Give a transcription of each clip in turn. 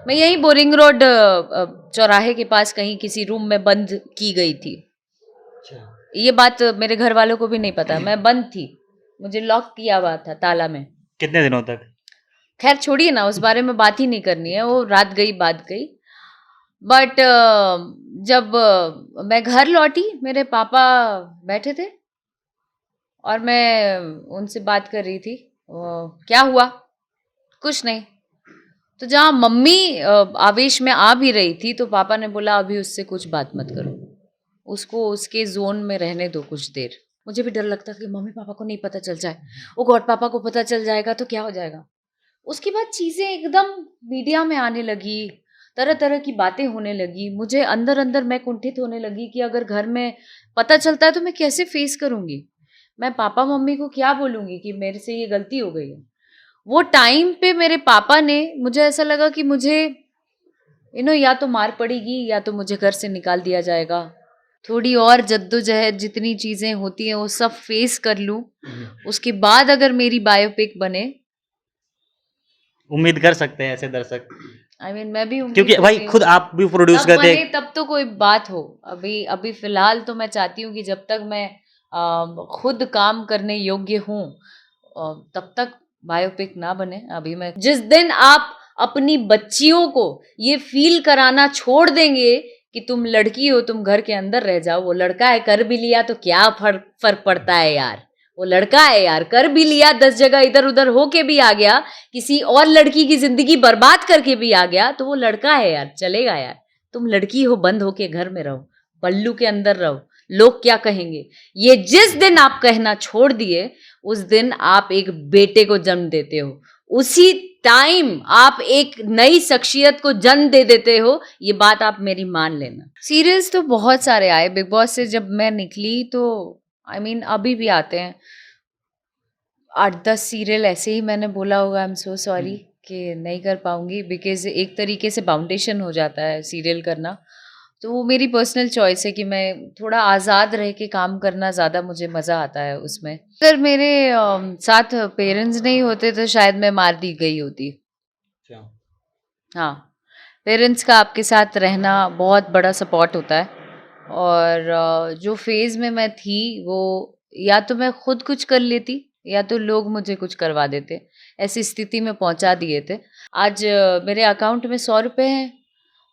मैं यहीं boring road चौराहे के पास कहीं किसी रूम में बंद की गई थी। अच्छा। ये बात मेरे घर वालों को भी नहीं पता, मैं बंद थी, मुझे लॉक किया हुआ था ताला में। कितने दिनों तक? खैर छोड़िए ना, उस बारे में बात ही नहीं करनी है, वो रात गई बात गई। बट जब मैं घर लौटी, मेरे पापा बैठे थे और मैं उनसे बात कर रही थी। क्या हुआ? कुछ नहीं। तो जहाँ मम्मी आवेश में आ भी रही थी, तो पापा ने बोला अभी उससे कुछ बात मत करो, उसको उसके जोन में रहने दो कुछ देर। मुझे भी डर लगता कि मम्मी पापा को नहीं पता चल जाए, ओ गॉड पापा को पता चल जाएगा तो क्या हो जाएगा। उसके बाद चीजें एकदम मीडिया में आने लगी, तरह तरह की बातें होने लगी, मुझे अंदर अंदर मैं कुंठित होने लगी कि अगर घर में पता चलता है तो मैं कैसे फेस करूंगी, मैं पापा मम्मी को क्या बोलूंगी कि मेरे से ये गलती हो गई है। वो टाइम पे मेरे पापा ने, मुझे ऐसा लगा कि मुझे या तो मार पड़ेगी या तो मुझे घर से निकाल दिया जाएगा, थोड़ी और जद्दोजहद जितनी चीजें होती हैं वो सब फेस कर लूं, उसके बाद अगर मेरी बायोपिक बने। उम्मीद कर सकते हैं ऐसे दर्शक, मैं भी उम्मीद क्योंकि भाई करती हूँ खुद आप भी प्रोड्यूस तब करते बने हैं। तब तो कोई बात हो। अभी अभी फिलहाल तो मैं चाहती हूँ कि जब तक मैं खुद काम करने योग्य हूँ तब तक बायोपिक ना बने। अभी मैं, जिस दिन आप अपनी बच्चियों को ये फील कराना छोड़ देंगे कि तुम लड़की हो, तुम घर के अंदर रह जाओ, वो लड़का है कर भी लिया तो क्या फर्क पड़ता है यार, वो लड़का है यार, कर भी लिया, 10 जगह इधर उधर होके भी आ गया, किसी और लड़की की जिंदगी बर्बाद करके भी आ गया, तो वो लड़का है यार, चलेगा यार। तुम लड़की हो, बंद होके घर में रहो, पल्लू के अंदर रहो, लोग क्या कहेंगे। ये जिस दिन आप कहना छोड़ दिए, उस दिन आप एक बेटे को जन्म देते हो, उसी टाइम आप एक नई शख्सियत को जन्म दे देते हो, ये बात आप मेरी मान लेना। सीरियल्स तो बहुत सारे आए, बिग बॉस से जब मैं निकली तो अभी भी आते हैं 8-10 सीरियल ऐसे ही, मैंने बोला होगा, आई एम सो सॉरी कि नहीं कर पाऊंगी, बिकॉज एक तरीके से बाउंडेशन हो जाता है सीरियल करना। तो वो मेरी पर्सनल चॉइस है कि मैं थोड़ा आज़ाद रह के काम करना, ज़्यादा मुझे मज़ा आता है उसमें। अगर मेरे साथ पेरेंट्स नहीं होते तो शायद मैं मार दी गई होती। हाँ, पेरेंट्स का आपके साथ रहना बहुत बड़ा सपोर्ट होता है। और जो फेज़ में मैं थी वो, या तो मैं खुद कुछ कर लेती या तो लोग मुझे कुछ करवा देते, ऐसी स्थिति में पहुंचा दिए थे। आज मेरे अकाउंट में 100 रुपए हैं।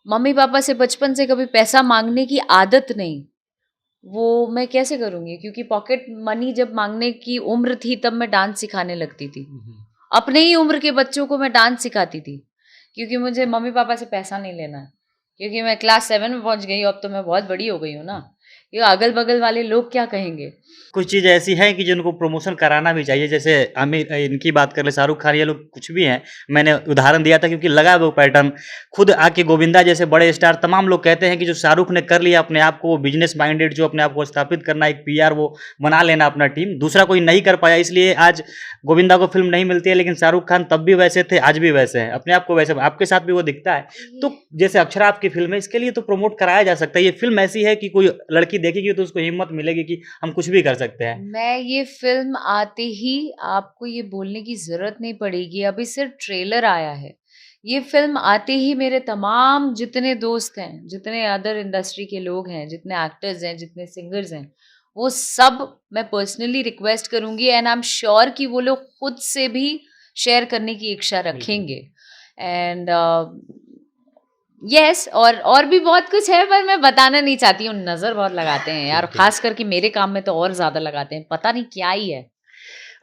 मम्मी पापा से बचपन से कभी पैसा मांगने की आदत नहीं, वो मैं कैसे करूँगी, क्योंकि पॉकेट मनी जब मांगने की उम्र थी तब मैं डांस सिखाने लगती थी। अपने ही उम्र के बच्चों को मैं डांस सिखाती थी, क्योंकि मुझे मम्मी पापा से पैसा नहीं लेना है, क्योंकि मैं क्लास 7 में पहुंच गई हूँ, अब तो मैं बहुत बड़ी हो गई हूँ ना। ये अगल बगल वाले लोग क्या कहेंगे। कुछ चीज़ ऐसी है कि जिनको प्रमोशन कराना भी चाहिए, जैसे आमिर, इनकी बात कर ले, शाहरुख खान, ये लोग कुछ भी हैं। मैंने उदाहरण दिया था क्योंकि लगा वो पैटर्न। खुद आके गोविंदा जैसे बड़े स्टार, तमाम लोग कहते हैं कि जो शाहरुख ने कर लिया अपने आप को, वो बिजनेस माइंडेड, जो अपने आप को स्थापित करना, एक पीआर वो बना लेना अपना टीम, दूसरा कोई नहीं कर पाया, इसलिए आज गोविंदा को फिल्म नहीं मिलती है। लेकिन शाहरुख खान तब भी वैसे थे, आज भी वैसे हैं, अपने आप को वैसे, आपके साथ भी वो दिखता है। तो जैसे अक्षरा आपकी फिल्म है, इसके लिए तो प्रमोट कराया जा सकता है। ये फिल्म ऐसी है कि कोई लड़की देखेगी तो उसको हिम्मत मिलेगी कि हम कुछ भी कर सकते हैं। मैं ये फिल्म आते ही आपको ये बोलने की जरूरत नहीं पड़ेगी, अभी सिर्फ ट्रेलर आया है। ये फिल्म आते ही मेरे तमाम जितने दोस्त हैं, जितने अदर इंडस्ट्री के लोग हैं, जितने एक्टर्स हैं, जितने सिंगर्स हैं, वो सब मैं पर्सनली रिक्वेस्ट करूंगी, एंड आई एम श्योर कि वो लोग खुद से भी शेयर करने की इच्छा रखेंगे। एंड यस, और भी बहुत कुछ है, पर मैं बताना नहीं चाहती हूँ। नजर बहुत लगाते हैं यार, खास करके मेरे काम में तो और ज्यादा लगाते हैं, पता नहीं क्या ही है।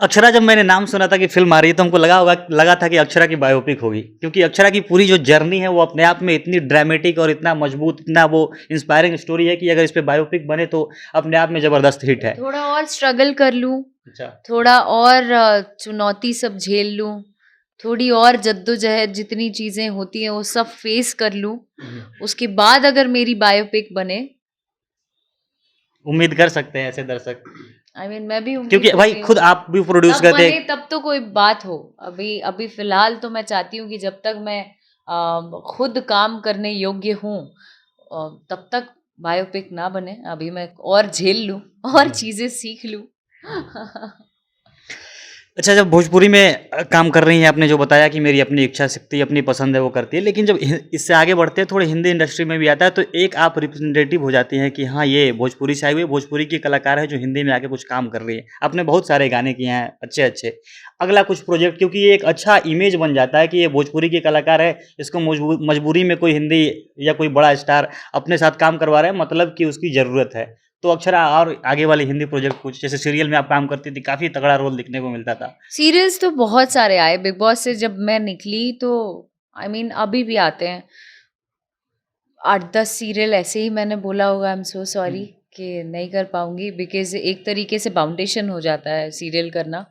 अक्षरा, जब मैंने नाम सुना था कि फिल्म आ रही है तो हमको लगा था कि अक्षरा की बायोपिक होगी, क्योंकि अक्षरा की पूरी जो जर्नी है वो अपने आप में इतनी ड्रामेटिक और इतना मजबूत, इतना वो इंस्पायरिंग स्टोरी है कि अगर इस पे बायोपिक बने तो अपने आप में जबरदस्त हिट है। थोड़ा और स्ट्रगल कर लूँ, अच्छा। थोड़ा और चुनौती सब झेल लूँ, थोड़ी और जद्दोजहद जितनी चीजें होती हैं वो सब फेस कर लूँ, उसके बाद अगर मेरी बायोपिक बने। उम्मीद कर सकते हैं ऐसे दर्शक, मैं भी उम्मीद क्योंकि भाई करती हूँ खुद आप भी प्रोड्यूस तब करते बने हैं। तब तो कोई बात हो। अभी अभी फिलहाल तो मैं चाहती हूँ कि जब तक मैं खुद काम करने योग्य हूँ तब तक बायोपिक ना बने। अभी मैं और झेल लूँ और चीजें सीख लूँ। अच्छा, जब भोजपुरी में काम कर रही हैं, आपने जो बताया कि मेरी अपनी इच्छा शक्ति, अपनी पसंद है वो करती है, लेकिन जब इससे आगे बढ़ते हैं थोड़े हिंदी इंडस्ट्री में भी आता है तो एक आप रिप्रेजेंटेटिव हो जाती हैं कि हाँ, ये भोजपुरी से आई हुई भोजपुरी की कलाकार है जो हिंदी में आके कुछ काम कर रही है। आपने बहुत सारे गाने किए हैं अच्छे अच्छे। अगला कुछ प्रोजेक्ट, क्योंकि ये एक अच्छा इमेज बन जाता है कि ये भोजपुरी की कलाकार है, इसको मजबूरी में कोई हिंदी या कोई बड़ा स्टार अपने साथ काम करवा रहा है, मतलब कि उसकी ज़रूरत है। तो अक्षरा, और आगे वाले हिंदी प्रोजेक्ट कुछ, जैसे सीरियल में आप काम करती थी, काफ़ी तगड़ा रोल दिखने को मिलता था। सीरियल्स तो बहुत सारे आए बिग बॉस से जब मैं निकली, तो आई मीन अभी भी आते हैं 8-10 सीरियल ऐसे ही मैंने बोला होगा। आई एम सो सॉरी कि नहीं कर पाऊँगी, बिकॉज़ एक तरीके से फाउंडेशन हो जाता है सीरियल करना।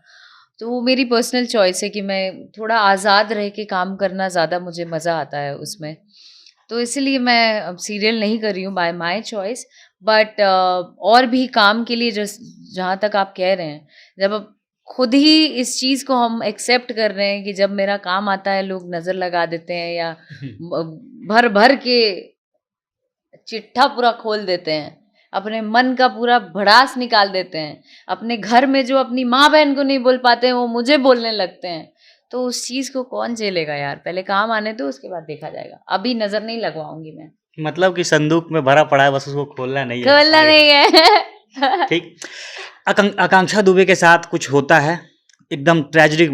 तो वो मेरी पर्सनल चॉइस है कि मैं थोड़ा आज़ाद रह के काम करना ज़्यादा मुझे मज़ा आता है उसमें। तो इसीलिए मैं अब सीरियल नहीं कर रही हूँ बाय माय चॉइस। बट और भी काम के लिए जस जहाँ तक आप कह रहे हैं, जब अब खुद ही इस चीज़ को हम एक्सेप्ट कर रहे हैं कि जब मेरा काम आता है लोग नज़र लगा देते हैं या भर-भर के चिट्ठा पूरा खोल देते हैं, अपने मन का पूरा भड़ास निकाल देते हैं, अपने घर में जो अपनी माँ-बहन को नहीं बोल पाते हैं, वो मुझे बोलने लगते हैं, तो उस चीज़ को कौन झेलेगा यार? पहले काम आने दो, उसके बाद देखा जाएगा। अभी नज़र नहीं लगवाऊँगी मैं। मतलब कि संदूक में भरा पड़ा है, बस उसको खोलना नहीं है, खोलना आगे। नहीं है। ठीक। आकांक्षा दुबे के साथ कुछ होता है, एकदम ट्रेजिक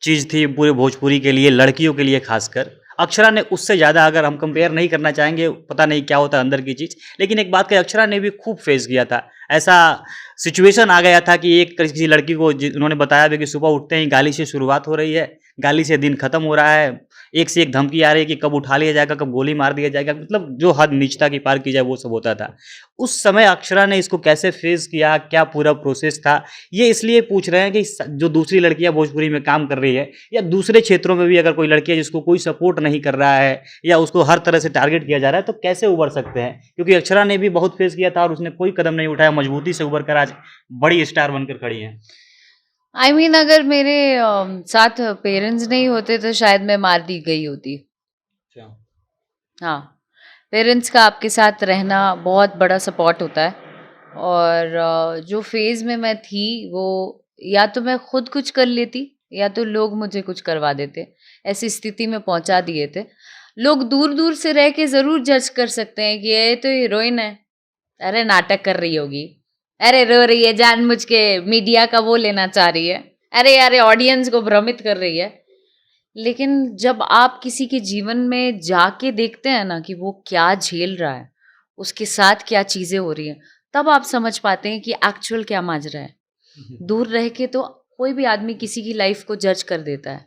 चीज़ थी पूरे भोजपुरी के लिए, लड़कियों के लिए खासकर। अक्षरा ने उससे ज़्यादा, अगर हम कंपेयर नहीं करना चाहेंगे, पता नहीं क्या होता है अंदर की चीज़, लेकिन एक बात कही, अक्षरा ने भी खूब फेस किया था। ऐसा सिचुएशन आ गया था कि एक किसी लड़की को उन्होंने बताया भी कि सुबह उठते ही गाली से शुरुआत हो रही है, गाली से दिन खत्म हो रहा है, एक से एक धमकी आ रही है कि कब उठा लिया जाएगा, कब गोली मार दिया जाएगा, मतलब जो हद नीचता की पार की जाए वो सब होता था। उस समय अक्षरा ने इसको कैसे फेस किया, क्या पूरा प्रोसेस था? ये इसलिए पूछ रहे हैं कि जो दूसरी लड़कियां भोजपुरी में काम कर रही है या दूसरे क्षेत्रों में भी अगर कोई लड़की है जिसको कोई सपोर्ट नहीं कर रहा है या उसको हर तरह से टारगेट किया जा रहा है, तो कैसे उबर सकते हैं? क्योंकि अक्षरा ने भी बहुत फेस किया था और उसने कोई कदम नहीं उठाया, मजबूती से उबर कर आज बड़ी स्टार बनकर खड़ी हैं। आई मीन अगर मेरे साथ पेरेंट्स नहीं होते तो शायद मैं मार दी गई होती। अच्छा। हाँ, पेरेंट्स का आपके साथ रहना बहुत बड़ा सपोर्ट होता है। और जो फ़ेज़ में मैं थी वो या तो मैं खुद कुछ कर लेती या तो लोग मुझे कुछ करवा देते। ऐसी स्थिति में पहुँचा दिए थे। लोग दूर-दूर से रह के ज़रूर जज कर सकते हैं कि ये तो हीरोइन है। अरे नाटक कर रही होगी। अरे रो रही है जानबूझ के मीडिया का वो लेना चाह रही है। अरे यार ऑडियंस को भ्रमित कर रही है। लेकिन जब आप किसी के जीवन में जाके देखते हैं ना कि वो क्या झेल रहा है, उसके साथ क्या चीज़ें हो रही हैं, तब आप समझ पाते हैं कि एक्चुअल क्या माजरा है। दूर रह के तो कोई भी आदमी किसी की लाइफ को जज कर देता है,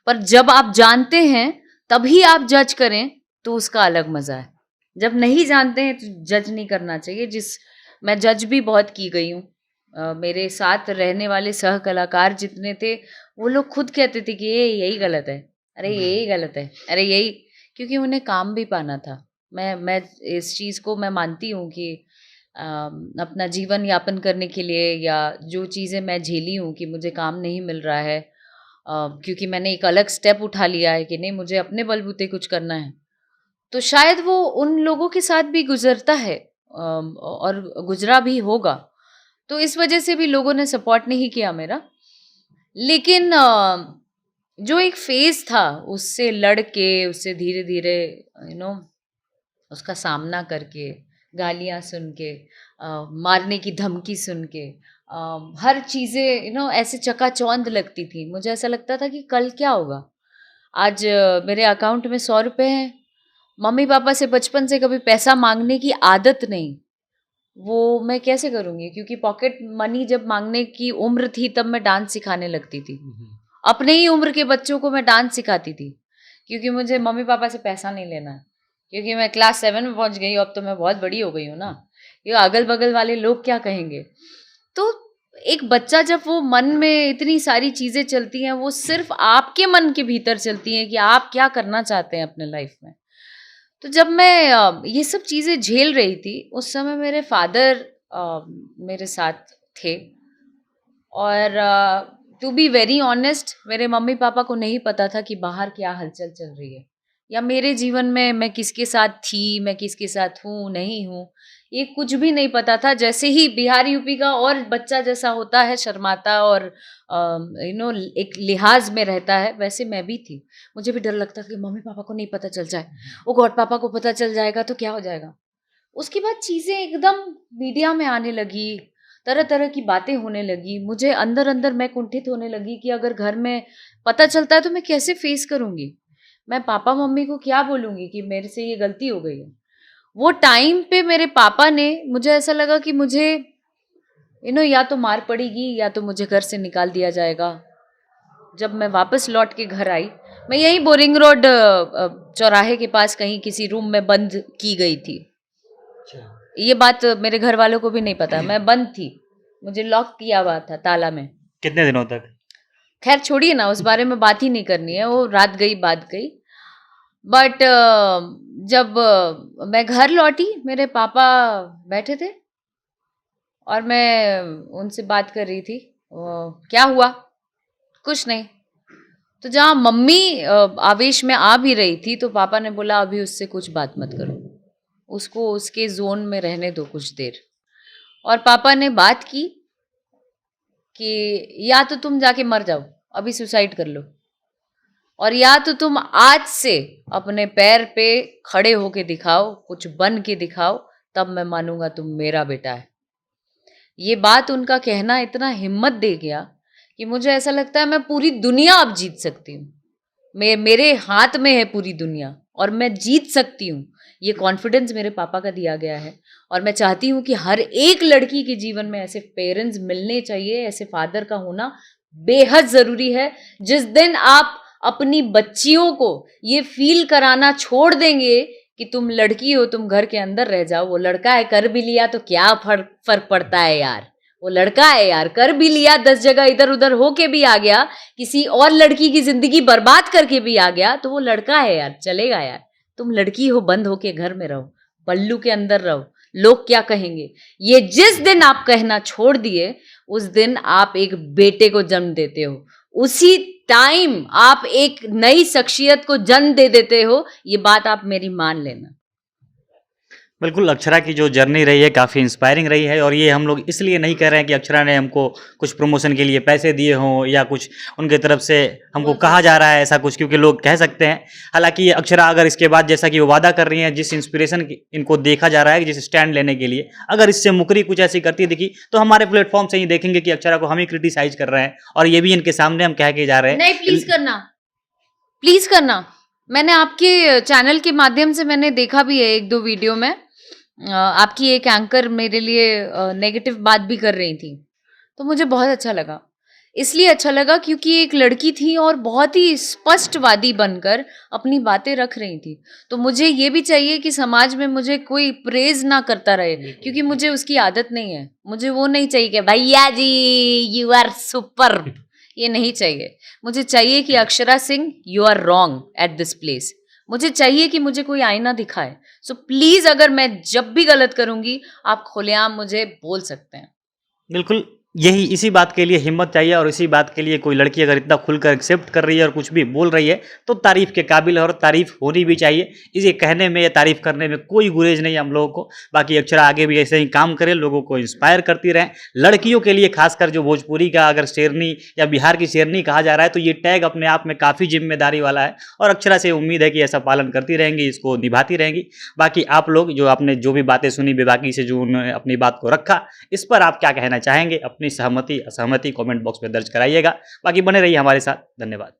पर जब आप जानते हैं तभी आप जज करें तो उसका अलग मज़ा है। जब नहीं जानते हैं तो जज नहीं करना चाहिए। मैं जज भी बहुत की गई हूँ। मेरे साथ रहने वाले सह कलाकार जितने थे, वो लोग खुद कहते थे कि ये यही गलत है, अरे यही गलत है, अरे यही, क्योंकि उन्हें काम भी पाना था। मैं इस चीज़ को मैं मानती हूँ कि अपना जीवन यापन करने के लिए या जो चीज़ें मैं झेली हूँ कि मुझे काम नहीं मिल रहा है, क्योंकि मैंने एक अलग स्टेप उठा लिया है कि नहीं मुझे अपने बलबूते कुछ करना है, तो शायद वो उन लोगों के साथ भी गुजरता है, और गुजरा भी होगा। तो इस वजह से भी लोगों ने सपोर्ट नहीं किया मेरा। लेकिन जो एक फेज़ था उससे लड़ के, उससे धीरे-धीरे यू नो उसका सामना करके, गालियाँ सुन के, मारने की धमकी सुन के, हर चीज़ें ऐसे चकाचौंध लगती थी। मुझे ऐसा लगता था कि कल क्या होगा? आज मेरे अकाउंट में 100 रुपए हैं। मम्मी-पापा से बचपन से कभी पैसा माँगने की आदत नहीं। वो मैं कैसे करूँगी? क्योंकि पॉकेट मनी जब माँगने की उम्र थी तब मैं डांस सिखाने लगती थी। अपने ही उम्र के बच्चों को मैं डांस सिखाती थी, क्योंकि मुझे मम्मी-पापा से पैसा नहीं लेना है। क्योंकि मैं क्लास 7 में पहुँच गई हूँ, अब तो मैं बहुत बड़ी हो गई हूँ ना। ये अगल-बगल वाले लोग क्या कहेंगे? तो एक बच्चा जब वो मन में इतनी सारी चीज़ें चलती हैं, वो सिर्फ़ आपके मन के भीतर चलती हैं कि आप क्या करना चाहते हैं अपने लाइफ़ में। तो जब मैं ये सब चीज़ें झेल रही थी, उस समय मेरे फ़ादर मेरे साथ थे। और टू बी वेरी ऑनेस्ट, मेरे मम्मी-पापा को नहीं पता था कि बाहर क्या हलचल चल रही है या मेरे जीवन में मैं किसके साथ थी, मैं किसके साथ हूँ, नहीं हूँ, ये कुछ भी नहीं पता था। जैसे ही बिहार यूपी का और बच्चा जैसा होता है, शर्माता और एक लिहाज में रहता है, वैसे मैं भी थी। मुझे भी डर लगता कि मम्मी पापा को नहीं पता चल जाए, ओ गॉड पापा को पता चल जाएगा तो क्या हो जाएगा। उसके बाद चीज़ें एकदम मीडिया में आने लगी, तरह तरह की बातें होने लगी, मुझे अंदर अंदर मैं कुंठित होने लगी कि अगर घर में पता चलता है तो मैं कैसे फेस करूँगी, मैं पापा मम्मी को क्या बोलूँगी कि मेरे से ये गलती हो गई है। वो टाइम पे मेरे पापा ने, मुझे ऐसा लगा कि मुझे या तो मार पड़ेगी या तो मुझे घर से निकाल दिया जाएगा। जब मैं वापस लौट के घर आई, मैं यही बोरिंग रोड चौराहे के पास कहीं किसी रूम में बंद की गई थी। ये बात मेरे घर वालों को भी नहीं पता, मैं बंद थी, मुझे लॉक किया हुआ था ताला में। कितने दिनों तक? खैर छोड़िए ना, उस बारे में बात ही नहीं करनी है, वो रात गई बात गई। बट जब मैं घर लौटी, मेरे पापा बैठे थे और मैं उनसे बात कर रही थी। क्या हुआ? कुछ नहीं। तो जहाँ मम्मी आवेश में आ भी रही थी तो पापा ने बोला अभी उससे कुछ बात मत करो, उसको उसके जोन में रहने दो कुछ देर। और पापा ने बात की कि या तो तुम जाके मर जाओ, अभी सुसाइड कर लो, और या तो तुम आज से अपने पैर पे खड़े होके दिखाओ, कुछ बन के दिखाओ, तब मैं मानूंगा तुम मेरा बेटा है। ये बात उनका कहना इतना हिम्मत दे गया कि मुझे ऐसा लगता है मैं पूरी दुनिया अब जीत सकती हूँ। मेरे हाथ में है पूरी दुनिया और मैं जीत सकती हूँ। ये कॉन्फिडेंस मेरे पापा का दिया गया है और मैं चाहती हूँ कि हर एक लड़की के जीवन में ऐसे पेरेंट्स मिलने चाहिए, ऐसे फादर का होना बेहद ज़रूरी है। जिस दिन आप अपनी बच्चियों को ये फील कराना छोड़ देंगे कि तुम लड़की हो, तुम घर के अंदर रह जाओ, वो लड़का है कर भी लिया तो क्या फर्क पड़ता है यार, वो लड़का है यार, कर भी लिया, 10 जगह इधर उधर होके भी आ गया, किसी और लड़की की जिंदगी बर्बाद करके भी आ गया, तो वो लड़का है यार, चलेगा यार। तुम लड़की हो, बंद होके घर में रहो, पल्लू के अंदर रहो, लोग क्या कहेंगे। ये जिस दिन आप कहना छोड़ दिए, उस दिन आप एक बेटे को जन्म देते हो, उसी टाइम आप एक नई शख्सियत को जन्म दे देते हो। ये बात आप मेरी मान लेना। बिल्कुल, अक्षरा की जो जर्नी रही है काफ़ी इंस्पायरिंग रही है और ये हम लोग इसलिए नहीं कह रहे हैं कि अक्षरा ने हमको कुछ प्रमोशन के लिए पैसे दिए हों या कुछ उनके तरफ से हमको कहा जा रहा है ऐसा कुछ, क्योंकि लोग कह सकते हैं। हालांकि अक्षरा अगर इसके बाद जैसा कि वो वादा कर रही हैं, जिस इंस्पिरेशन इनको देखा जा रहा है, जिस स्टैंड लेने के लिए, अगर इससे मुकरी कुछ ऐसी करती दिखी तो हमारे प्लेटफॉर्म से ही देखेंगे कि अक्षरा को हम ही क्रिटिसाइज कर रहे हैं और ये भी इनके सामने हम कह के जा रहे हैं। नहीं, प्लीज करना। मैंने आपके चैनल के माध्यम से मैंने देखा भी है 1-2 वीडियो में, आपकी एक एंकर मेरे लिए नेगेटिव बात भी कर रही थी, तो मुझे बहुत अच्छा लगा। इसलिए अच्छा लगा क्योंकि एक लड़की थी और बहुत ही स्पष्टवादी बनकर अपनी बातें रख रही थी। तो मुझे ये भी चाहिए कि समाज में मुझे कोई प्रेज ना करता रहे, क्योंकि मुझे उसकी आदत नहीं है। मुझे वो नहीं चाहिए कि भैया जी यू आर सुपर, ये नहीं चाहिए। मुझे चाहिए कि Akshara Singh you are wrong at this place. मुझे चाहिए कि मुझे कोई आईना दिखाए। सो प्लीज, अगर मैं जब भी गलत करूंगी, आप खुलेआम मुझे बोल सकते हैं। बिल्कुल, यही इसी बात के लिए हिम्मत चाहिए और इसी बात के लिए कोई लड़की अगर इतना खुलकर एक्सेप्ट कर रही है और कुछ भी बोल रही है तो तारीफ़ के काबिल है और तारीफ़ होनी भी चाहिए। इसे कहने में या तारीफ़ करने में कोई गुरेज नहीं है हम लोगों को। बाकी अक्षरा आगे भी ऐसे ही काम करे, लोगों को इंस्पायर करती रहें। लड़कियों के लिए खासकर जो भोजपुरी का अगर शेरनी या बिहार की शेरनी कहा जा रहा है तो ये टैग अपने आप में काफ़ी जिम्मेदारी वाला है और अक्षरा से उम्मीद है कि ऐसा पालन करती रहेंगी, इसको निभाती रहेंगी। बाकी आप लोग जो आपने जो भी बातें सुनी, बेबाकी से जो उन्होंने अपनी बात को रखा, इस पर आप क्या कहना चाहेंगे? अपनी सहमति असहमति कमेंट बॉक्स में दर्ज कराइएगा। बाकी बने रहिए हमारे साथ। धन्यवाद।